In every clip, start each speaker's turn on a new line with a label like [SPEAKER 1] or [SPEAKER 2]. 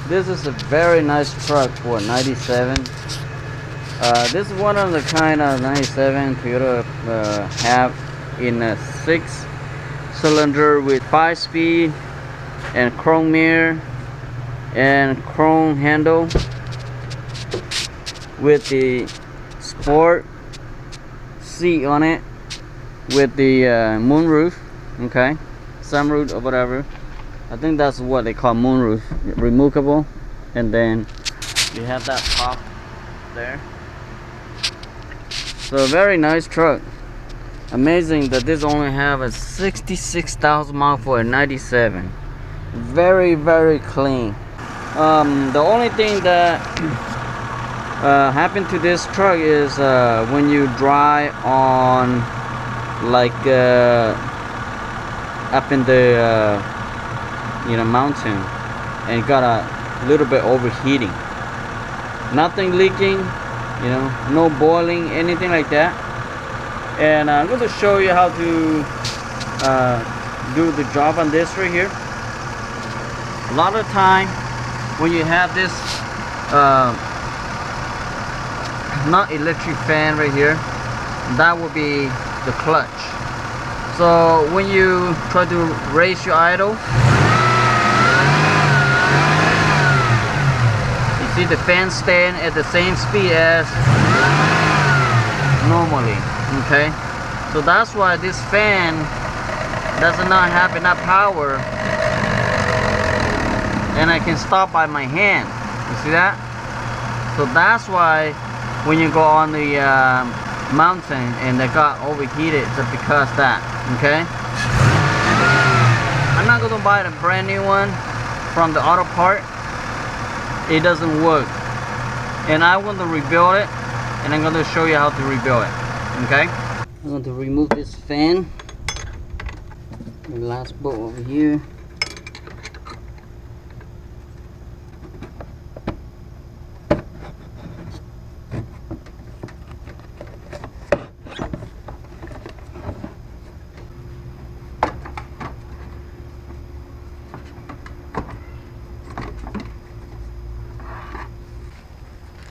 [SPEAKER 1] This is a very nice truck for 97. This is one of the kind of 97 Toyota have in a 6-cylinder with 5-speed and chrome mirror and chrome handle with the sport seat on it with the moonroof, okay, sunroof or whatever. I think that's what they call moonroof, removable, and then you have that top there. So a very nice truck. Amazing that this only have a 66,000 miles for a 97. Very clean. The only thing that happened to this truck is when you drive on like up in the mountain, and got a little bit overheating. Nothing leaking, no boiling, anything like that. And I'm going to show you how to do the job on this right here. A lot of time when you have this not electric fan right here, that will be the clutch. So when you try to raise your idle, you see the fan staying at the same speed as normally, okay? So that's why this fan does not have enough power, and I can stop by my hand. You see that? So that's why when you go on the mountain and they got overheated, it's because that, okay? I'm not gonna buy a brand new one from the auto part. It doesn't work, and I want to rebuild it, and I'm going to show you how to rebuild it. Okay, I'm going to remove this fan, the last bolt over here.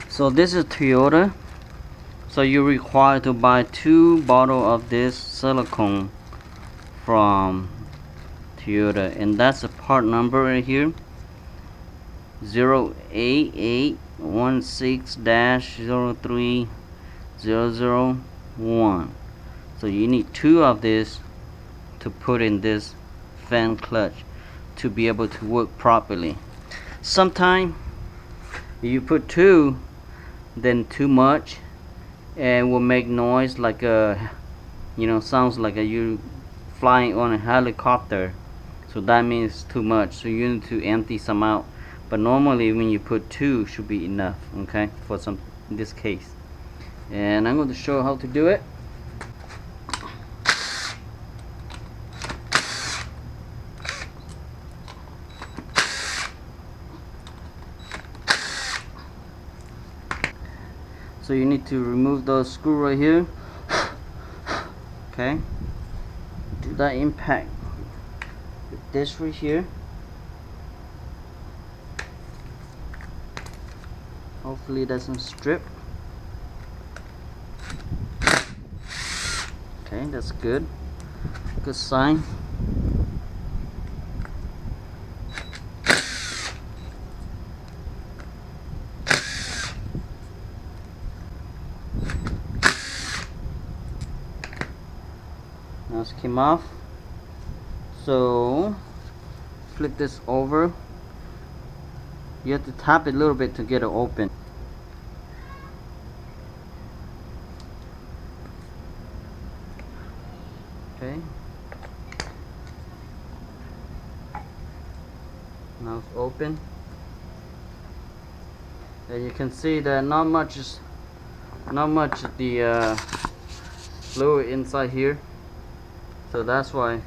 [SPEAKER 1] So this is Toyota, so you're required to buy 2 bottles of this silicone from Toyota, and that's a part number right here, 08816-03001. So you need 2 of this to put in this fan clutch to be able to work properly. Sometimes you put 2, then too much, and will make noise like a sounds like you flying on a helicopter. So that means too much, so you need to empty some out. But normally when you put 2 should be enough, okay, for some in this case. And I'm going to show how to do it. So you need to remove those screw right here, okay, do that impact with this right here. Hopefully it doesn't strip. Okay, that's good sign. Now it came off, so flip this over. You have to tap it a little bit to get it open. Okay, now it's open, and you can see that not much the fluid inside here. So that's why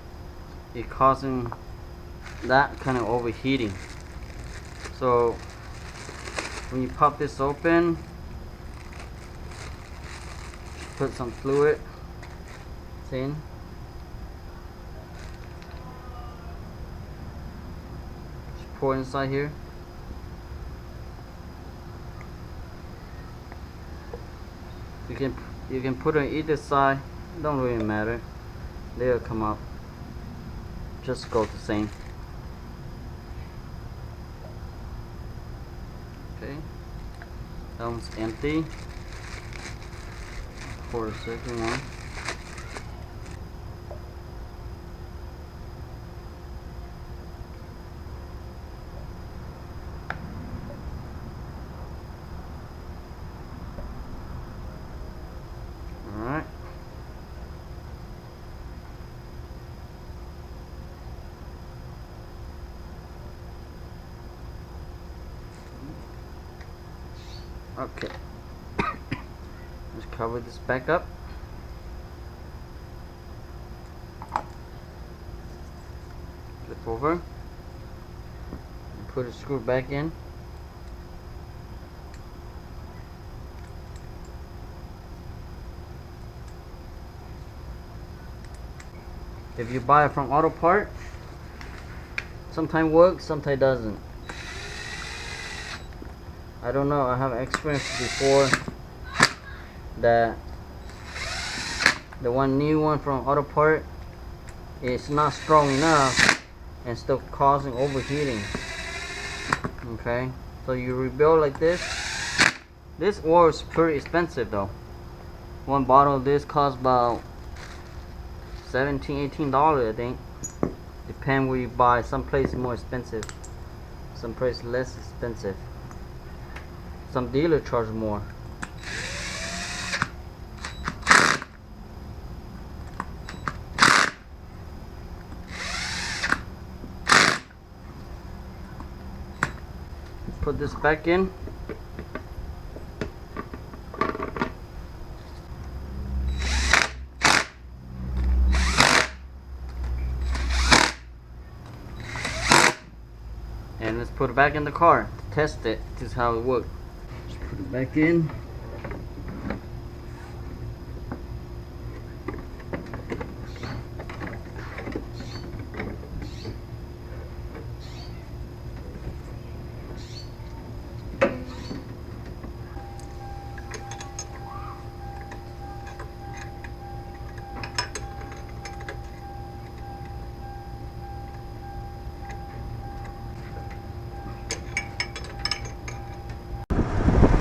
[SPEAKER 1] it's causing that kind of overheating. So when you pop this open, put some fluid in. Just pour inside here. you can put it on either side, don't really matter, they'll come up, just go the same. Okay, that one's empty. For the second one. Alright. Okay. Let's cover this back up. Flip over. And put a screw back in. If you buy it from auto part, sometimes works, sometimes doesn't. I don't know, I have experience before that the new one from auto part is not strong enough and still causing overheating. Okay, so you rebuild like this. This oil is pretty expensive though. One bottle of this costs about $17–18, I think. Depend where you buy. Some places more expensive, some places less expensive. Some dealer charge more. Put this back in. And let's put it back in the car to test it. This is how it works. Just put it back in.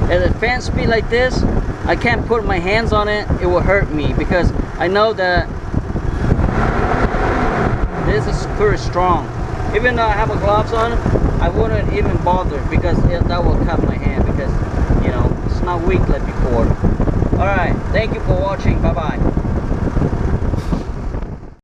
[SPEAKER 1] At a fan speed like this, I can't put my hands on it, it will hurt me, because I know that this is pretty strong. Even though I have a gloves on, I wouldn't even bother, because that will cut my hand, because you know, it's not weak like before. Alright, thank you for watching, bye bye.